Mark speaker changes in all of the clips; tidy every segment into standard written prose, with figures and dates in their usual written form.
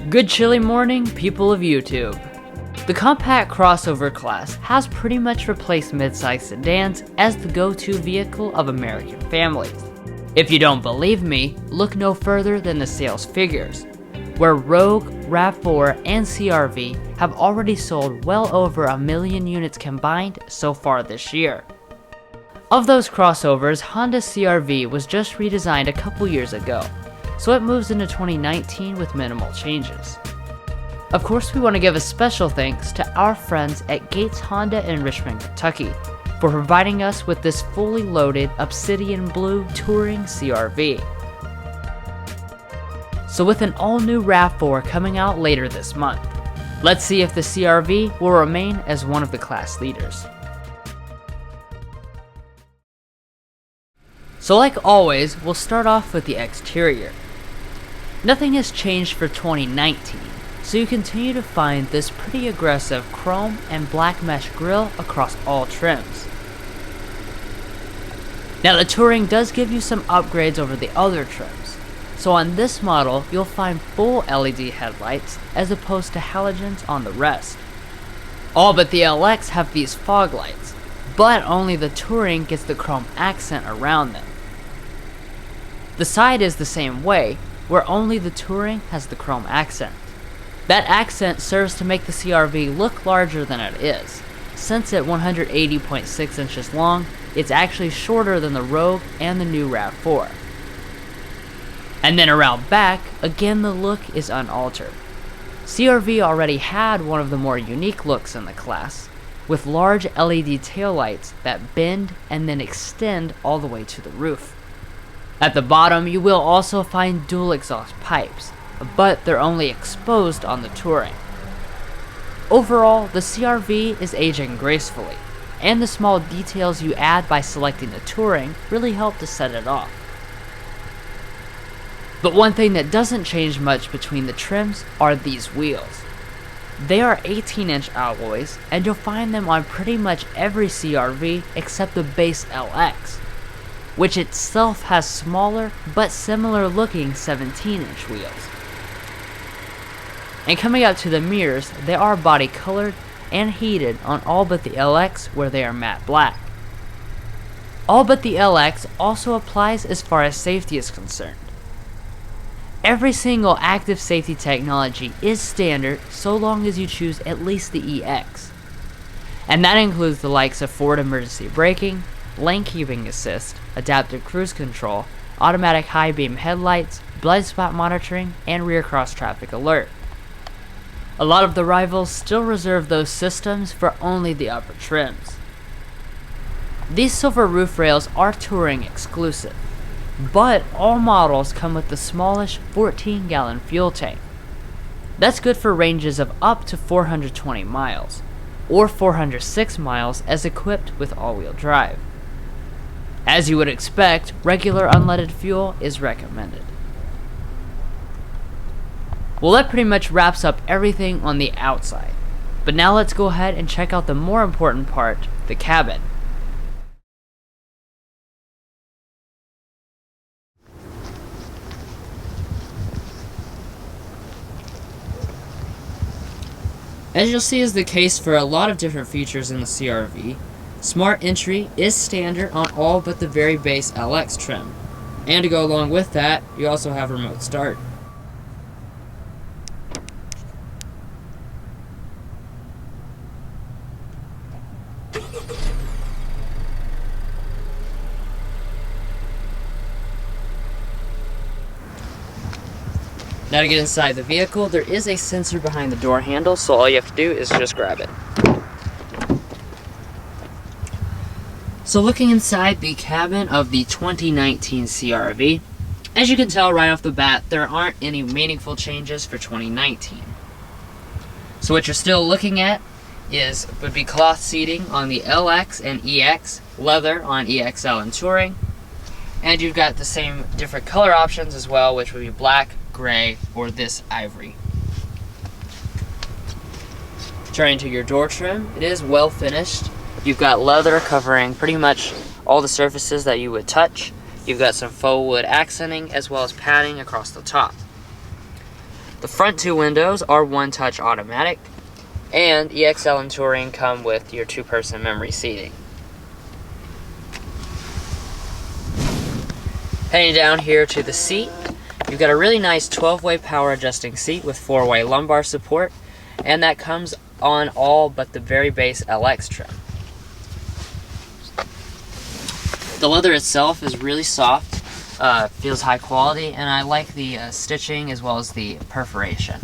Speaker 1: Good chilly morning, people of YouTube. The compact crossover class has pretty much replaced midsize sedans as the go-to vehicle of American families. If you don't believe me, look no further than the sales figures, where Rogue, RAV4, and CR-V have already sold well over 1 million units combined so far this year. Of those crossovers, Honda CR-V was just redesigned a couple years ago, so it moves into 2019 with minimal changes. Of course, we want to give a special thanks to our friends at Gates Honda in Richmond, Kentucky, for providing us with this fully loaded Obsidian Blue Touring CR-V. So with an all-new RAV4 coming out later this month, let's see if the CR-V will remain as one of the class leaders. So like always, we'll start off with the exterior. Nothing has changed for 2019, so you continue to find this pretty aggressive chrome and black mesh grille across all trims. Now the Touring does give you some upgrades over the other trims, so on this model you'll find full LED headlights as opposed to halogens on the rest. All but the LX have these fog lights, but only the Touring gets the chrome accent around them. The side is the same way, where only the Touring has the chrome accent. That accent serves to make the CR-V look larger than it is. Since at 180.6 inches long, it's actually shorter than the Rogue and the new RAV4. And then around back, again the look is unaltered. CR-V already had one of the more unique looks in the class, with large LED taillights that bend and then extend all the way to the roof. At the bottom, you will also find dual exhaust pipes, but they're only exposed on the Touring. Overall, the CR-V is aging gracefully, and the small details you add by selecting the Touring really help to set it off. But one thing that doesn't change much between the trims are these wheels. They are 18-inch alloys, and you'll find them on pretty much every CR-V except the base LX, which itself has smaller but similar looking 17-inch wheels. And coming up to the mirrors, they are body colored and heated on all but the LX where they are matte black. All but the LX also applies as far as safety is concerned. Every single active safety technology is standard so long as you choose at least the EX. And that includes the likes of forward emergency braking, lane keeping assist, adaptive cruise control, automatic high beam headlights, blind spot monitoring, and rear cross traffic alert. A lot of the rivals still reserve those systems for only the upper trims. These silver roof rails are Touring exclusive, but all models come with the smallish 14-gallon fuel tank. That's good for ranges of up to 420 miles, or 406 miles as equipped with all-wheel drive. As you would expect, regular unleaded fuel is recommended. Well, that pretty much wraps up everything on the outside. But now let's go ahead and check out the more important part, the cabin. As you'll see is the case for a lot of different features in the CR-V, Smart Entry is standard on all but the very base LX trim. And to go along with that, you also have remote start. Now to get inside the vehicle, there is a sensor behind the door handle, so all you have to do is just grab it. So looking inside the cabin of the 2019 CR-V, as you can tell right off the bat, there aren't any meaningful changes for 2019. So what you're still looking at would be cloth seating on the LX and EX, leather on EXL and Touring, and you've got the same different color options as well, which would be black, gray, or this ivory. Turning to your door trim, it is well finished. You've got leather covering pretty much all the surfaces that you would touch. You've got some faux wood accenting as well as padding across the top. The front two windows are one-touch automatic, and EXL and Touring come with your two-person memory seating. Heading down here to the seat, you've got a really nice 12-way power adjusting seat with 4-way lumbar support, and that comes on all but the very base LX trim. The leather itself is really soft, feels high quality, and I like the stitching as well as the perforation.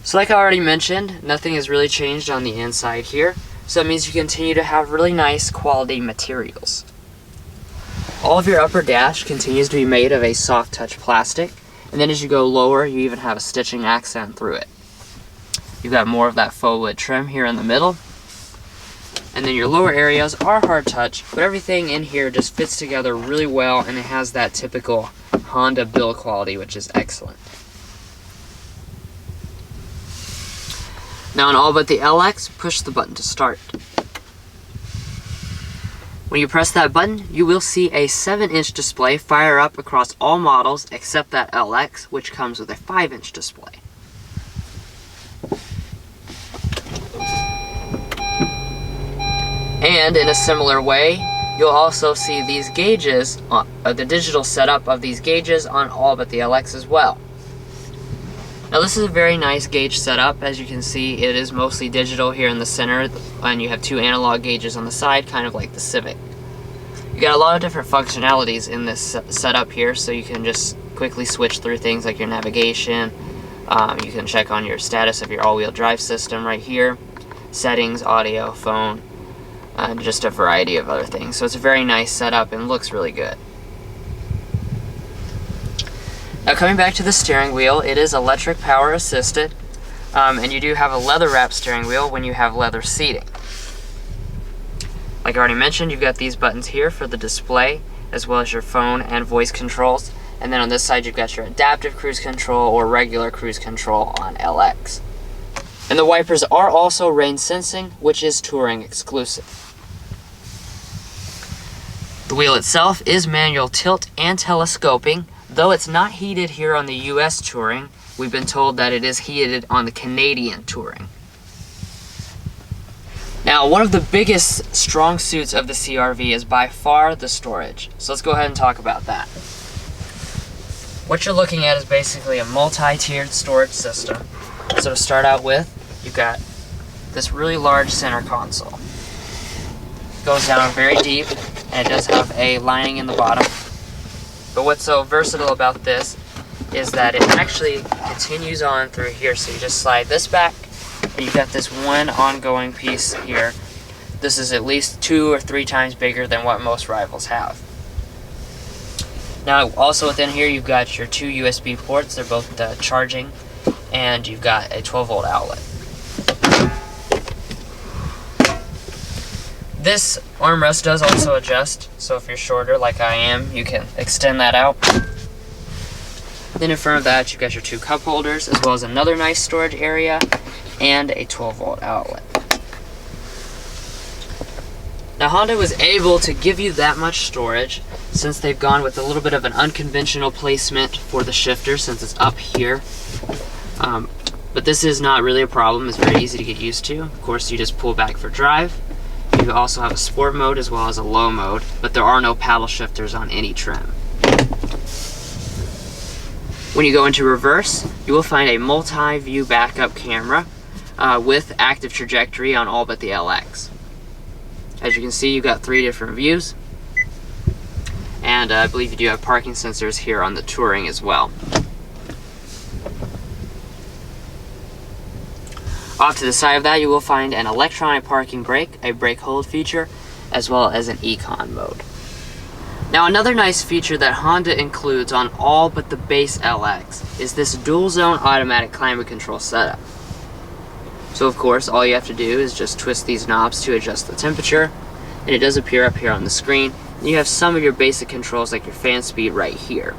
Speaker 1: So like I already mentioned, nothing has really changed on the inside here, so that means you continue to have really nice quality materials. All of your upper dash continues to be made of a soft touch plastic, and then as you go lower, you even have a stitching accent through it. You've got more of that faux wood trim here in the middle, and then your lower areas are hard touch, but everything in here just fits together really well, and it has that typical Honda build quality, which is excellent. Now on all but the LX, push the button to start. When you press that button, you will see a 7-inch display fire up across all models except that LX, which comes with a 5-inch display. And in a similar way, you'll also see these gauges, the digital setup of these gauges on all but the LX as well. Now this is a very nice gauge setup. As you can see, it is mostly digital here in the center, and you have two analog gauges on the side, kind of like the Civic. You got a lot of different functionalities in this setup here, so you can just quickly switch through things like your navigation. You can check on your status of your all-wheel drive system right here, settings, audio, phone, and just a variety of other things. So it's a very nice setup and looks really good. Now coming back to the steering wheel, it is electric power assisted, and you do have a leather wrap steering wheel when you have leather seating. Like I already mentioned, you've got these buttons here for the display, as well as your phone and voice controls, and then on this side you've got your adaptive cruise control or regular cruise control on LX. And the wipers are also rain sensing, which is Touring exclusive. The wheel itself is manual tilt and telescoping. Though it's not heated here on the US Touring, we've been told that it is heated on the Canadian Touring. Now, one of the biggest strong suits of the CR-V is by far the storage. So let's go ahead and talk about that. What you're looking at is basically a multi-tiered storage system. So to start out with, you've got this really large center console. It goes down very deep, and it does have a lining in the bottom. But what's so versatile about this is that it actually continues on through here. So you just slide this back, and you've got this one ongoing piece here. This is at least 2 or 3 times bigger than what most rivals have. Now, also within here, you've got your 2 USB ports. They're both charging, and you've got a 12-volt outlet. This armrest does also adjust, so if you're shorter like I am, you can extend that out. Then in front of that, you've got your 2 cup holders, as well as another nice storage area, and a 12-volt outlet. Now Honda was able to give you that much storage since they've gone with a little bit of an unconventional placement for the shifter, since it's up here. But this is not really a problem. It's very easy to get used to. Of course, you just pull back for drive. You also have a sport mode as well as a low mode, but there are no paddle shifters on any trim. When you go into reverse, you will find a multi-view backup camera with active trajectory on all but the LX. As you can see, you've got 3 different views, and I believe you do have parking sensors here on the Touring as well. Off to the side of that, you will find an electronic parking brake, a brake hold feature, as well as an econ mode. Now another nice feature that Honda includes on all but the base LX is this dual zone automatic climate control setup. So of course, all you have to do is just twist these knobs to adjust the temperature, and it does appear up here on the screen. you have some of your basic controls like your fan speed right here.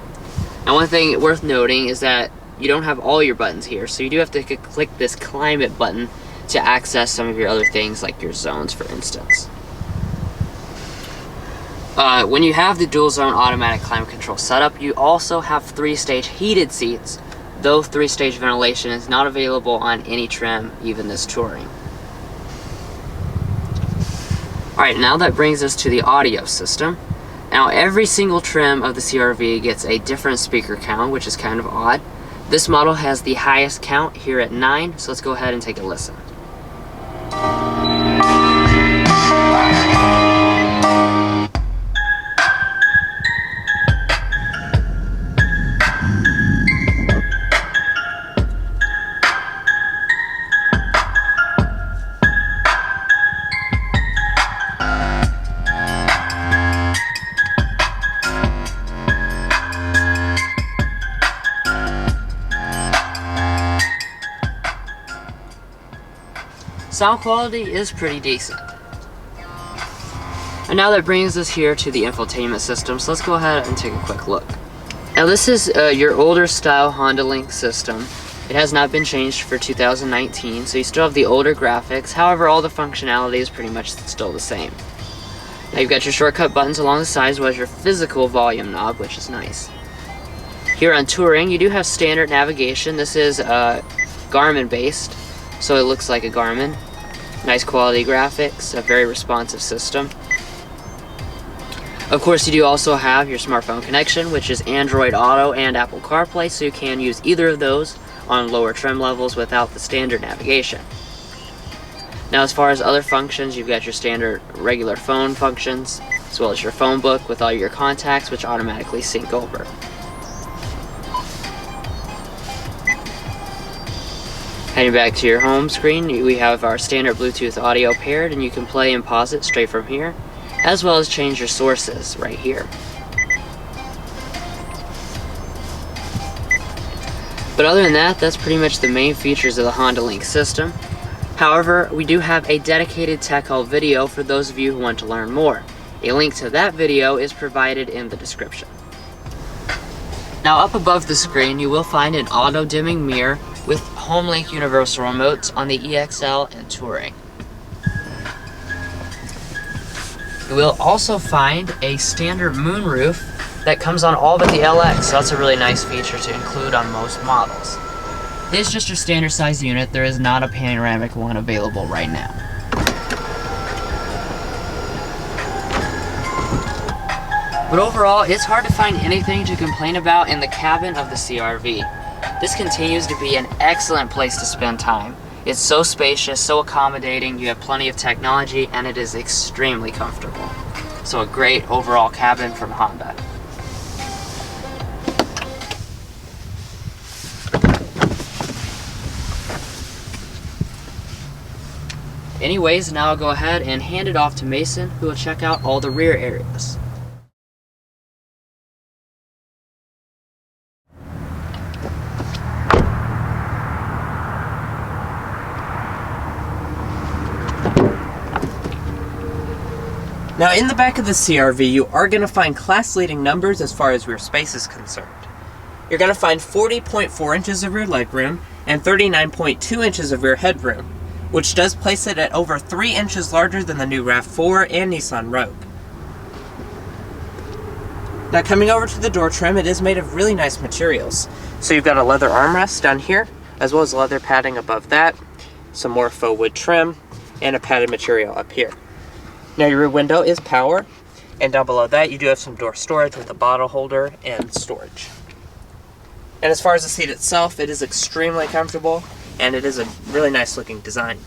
Speaker 1: Now one thing worth noting is that you don't have all your buttons here, so you do have to click this climate button to access some of your other things like your zones, for instance. When you have the dual zone automatic climate control setup, you also have 3-stage heated seats, though 3-stage ventilation is not available on any trim, even this Touring. Alright, now that brings us to the audio system. Now every single trim of the CR-V gets a different speaker count, which is kind of odd. This model has the highest count here at 9, so let's go ahead and take a listen. Sound quality is pretty decent. And now that brings us here to the infotainment system, so let's go ahead and take a quick look. Now this is your older style HondaLink system. It has not been changed for 2019, so you still have the older graphics. However, all the functionality is pretty much still the same. Now you've got your shortcut buttons along the sides, as well as your physical volume knob, which is nice. Here on Touring, you do have standard navigation. This is Garmin based, so it looks like a Garmin. Nice quality graphics, a very responsive system. Of course, you do also have your smartphone connection, which is Android Auto and Apple CarPlay, so you can use either of those on lower trim levels without the standard navigation. Now, as far as other functions, you've got your standard regular phone functions, as well as your phone book with all your contacts, which automatically sync over. Heading back to your home screen, we have our standard Bluetooth audio paired, and you can play and pause it straight from here, as well as change your sources right here. But other than that, that's pretty much the main features of the HondaLink system. However, we do have a dedicated tech haul video for those of you who want to learn more. A link to that video is provided in the description. Now up above the screen, you will find an auto-dimming mirror with HondaLink universal remotes on the EXL and Touring. You will also find a standard moonroof that comes on all but the LX, so that's a really nice feature to include on most models. It's just your standard size unit. There is not a panoramic one available right now. But overall, it's hard to find anything to complain about in the cabin of the CR-V. This continues to be an excellent place to spend time. It's so spacious, so accommodating, you have plenty of technology, and it is extremely comfortable. So a great overall cabin from Honda. Anyways, now I'll go ahead and hand it off to Mason, who will check out all the rear areas.
Speaker 2: Now in the back of the CR-V, you are going to find class-leading numbers as far as rear space is concerned. You're going to find 40.4 inches of rear legroom and 39.2 inches of rear headroom, which does place it at over 3 inches larger than the new RAV4 and Nissan Rogue. Now coming over to the door trim, it is made of really nice materials. So you've got a leather armrest down here, as well as leather padding above that, some more faux wood trim, and a padded material up here. Now your rear window is power, and down below that you do have some door storage with a bottle holder and storage. And as far as the seat itself, it is extremely comfortable, and it is a really nice looking design.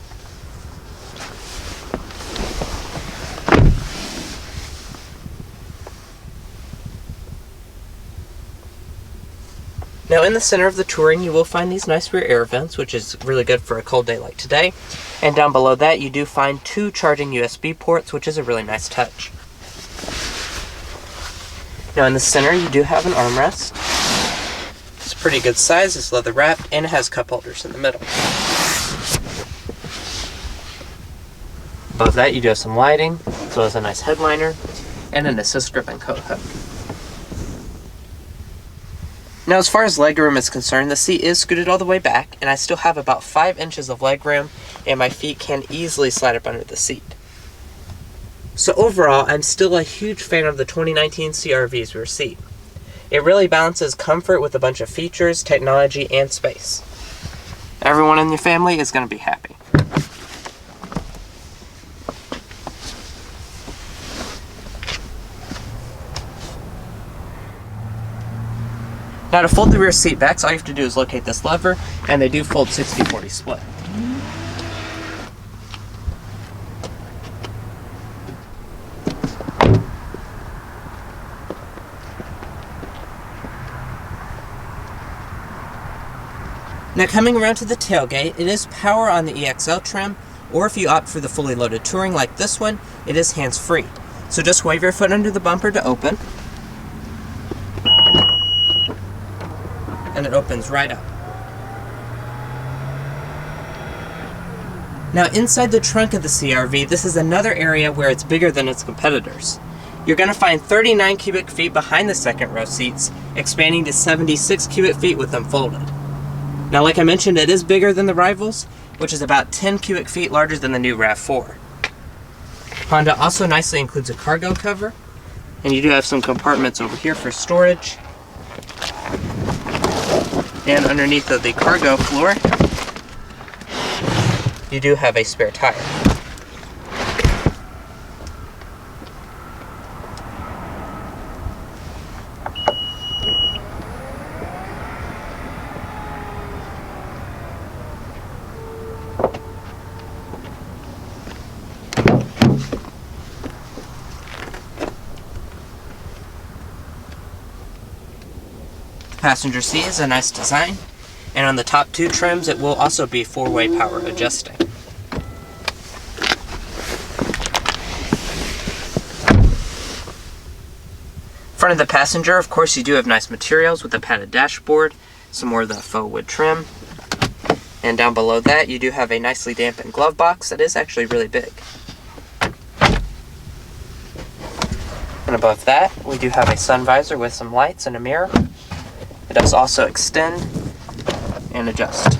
Speaker 2: Now in the center of the Touring, you will find these nice rear air vents, which is really good for a cold day like today. And down below that, you do find 2 charging USB ports, which is a really nice touch. Now in the center, you do have an armrest. It's a pretty good size, it's leather wrapped, and it has cup holders in the middle. Above that, you do have some lighting, as well as a nice headliner. and an assist grip and coat hook. Now, as far as legroom is concerned, the seat is scooted all the way back, and I still have about 5 inches of legroom, and my feet can easily slide up under the seat. So overall, I'm still a huge fan of the 2019 CR-V's rear seat. It really balances comfort with a bunch of features, technology, and space. Everyone in your family is going to be happy. Now, to fold the rear seat backs, all you have to do is locate this lever, and they do fold 60-40 split. Now, coming around to the tailgate, it is power on the EXL trim, or if you opt for the fully loaded Touring like this one, it is hands-free. So just wave your foot under the bumper to open, and it opens right up. Now, inside the trunk of the CR-V, this is another area where it's bigger than its competitors. You're going to find 39 cubic feet behind the second row seats, expanding to 76 cubic feet with them folded. Now, like I mentioned, it is bigger than the rivals, which is about 10 cubic feet larger than the new RAV4. Honda also nicely includes a cargo cover, and you do have some compartments over here for storage. And underneath of the cargo floor, you do have a spare tire. Passenger seat is a nice design, and on the top 2 trims it will also be 4-way power adjusting. Front of the passenger, of course, you do have nice materials with a padded dashboard, some more of the faux wood trim, and down below that you do have a nicely dampened glove box that is actually really big. And above that we do have a sun visor with some lights and a mirror. It does also extend and adjust.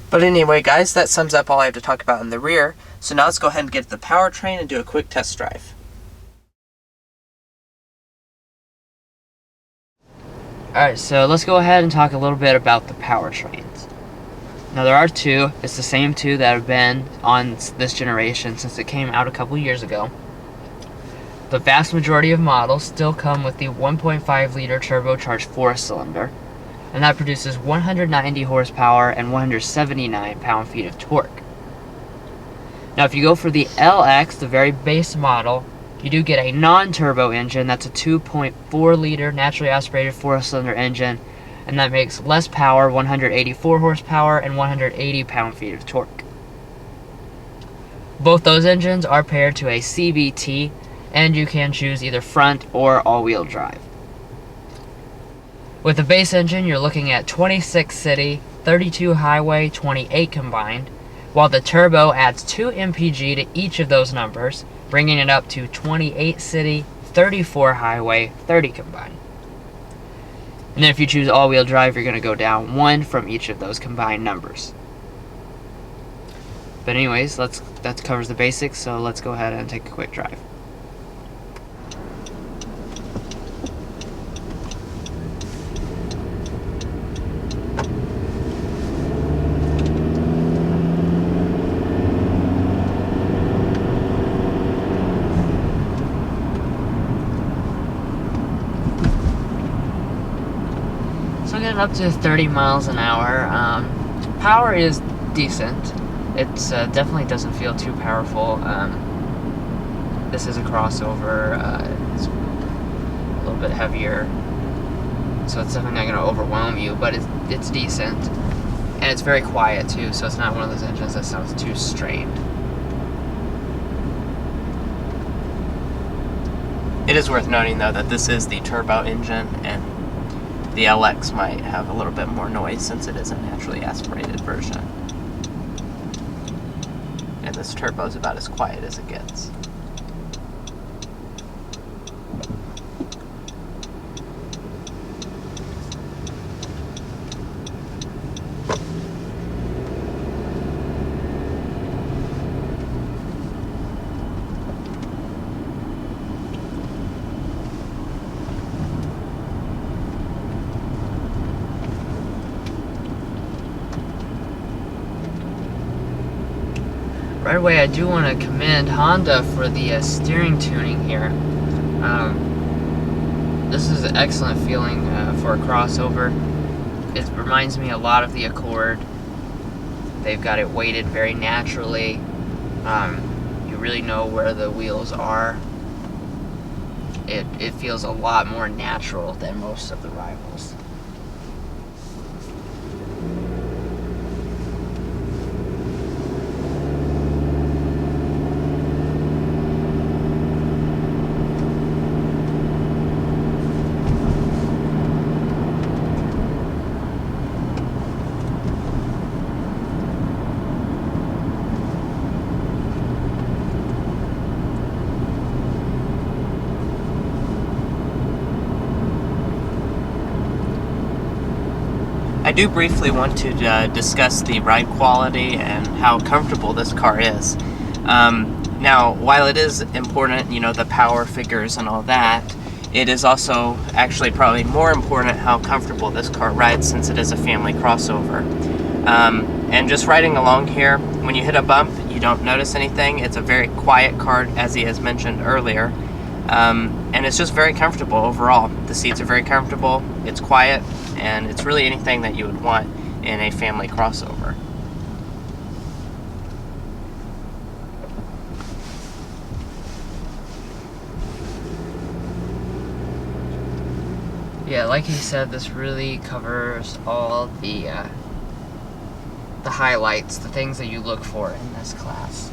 Speaker 2: But anyway, guys, that sums up all I have to talk about in the rear. So now let's go ahead and get to the powertrain and do a quick test drive.
Speaker 1: Alright, so let's go ahead and talk a little bit about the powertrains. Now, there are 2. It's the same 2 that have been on this generation since it came out a couple years ago. The vast majority of models still come with the 1.5-liter turbocharged 4-cylinder, and that produces 190 horsepower and 179 pound-feet of torque. Now, if you go for the LX, the very base model, you do get a non-turbo engine. That's a 2.4-liter naturally aspirated 4-cylinder engine, and that makes less power, 184 horsepower and 180 pound-feet of torque. Both those engines are paired to a CVT, and you can choose either front or all-wheel drive. With the base engine, you're looking at 26 city, 32 highway, 28 combined, while the turbo adds 2 mpg to each of those numbers, bringing it up to 28 city, 34 highway, 30 combined. And then if you choose all-wheel drive, you're going to go down 1 from each of those combined numbers. But anyways, that covers the basics, so let's go ahead and take a quick drive. So getting up to 30 miles an hour. Power is decent. It's definitely doesn't feel too powerful. This is a crossover. It's a little bit heavier, so it's definitely not going to overwhelm you, but it's decent. And it's very quiet too, so it's not one of those engines that sounds too strained.
Speaker 2: It is worth noting, though, that this is the turbo engine, and the LX might have a little bit more noise since it is a naturally aspirated version. And and this turbo is about as quiet as it gets.
Speaker 1: Right away, I do want to commend Honda for the steering tuning here. This is an excellent feeling for a crossover. It reminds me a lot of the Accord. They've got it weighted very naturally. You really know where the wheels are. It feels a lot more natural than most of the rivals.
Speaker 2: I do briefly want to discuss the ride quality and how comfortable this car is. Now, while it is important, you know, the power figures and all that, it is also actually probably more important how comfortable this car rides, since it is a family crossover. And just riding along here, when you hit a bump, you don't notice anything. It's a very quiet car, as he has mentioned earlier. And it's just very comfortable overall. The seats are very comfortable, it's quiet, and it's really anything that you would want in a family crossover.
Speaker 1: Yeah, like he said, this really covers all the highlights, the things that you look for in this class.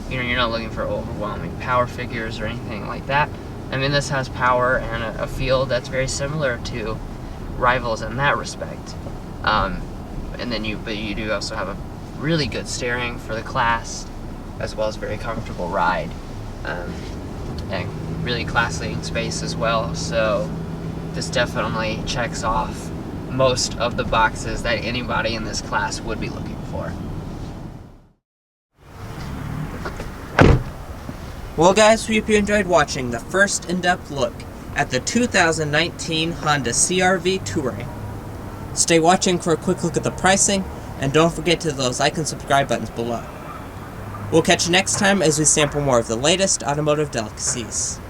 Speaker 1: You know, you're not looking for overwhelming power figures or anything like that. I mean, this has power and a feel that's very similar to rivals in that respect. And then you do also have a really good steering for the class, as well as very comfortable ride, and really class-leading space as well. So this definitely checks off most of the boxes that anybody in this class would be looking for.
Speaker 2: Well guys, we hope you enjoyed watching the first in-depth look at the 2019 Honda CR-V Touring. Stay watching for a quick look at the pricing, and don't forget to hit those like and subscribe buttons below. We'll catch you next time as we sample more of the latest automotive delicacies.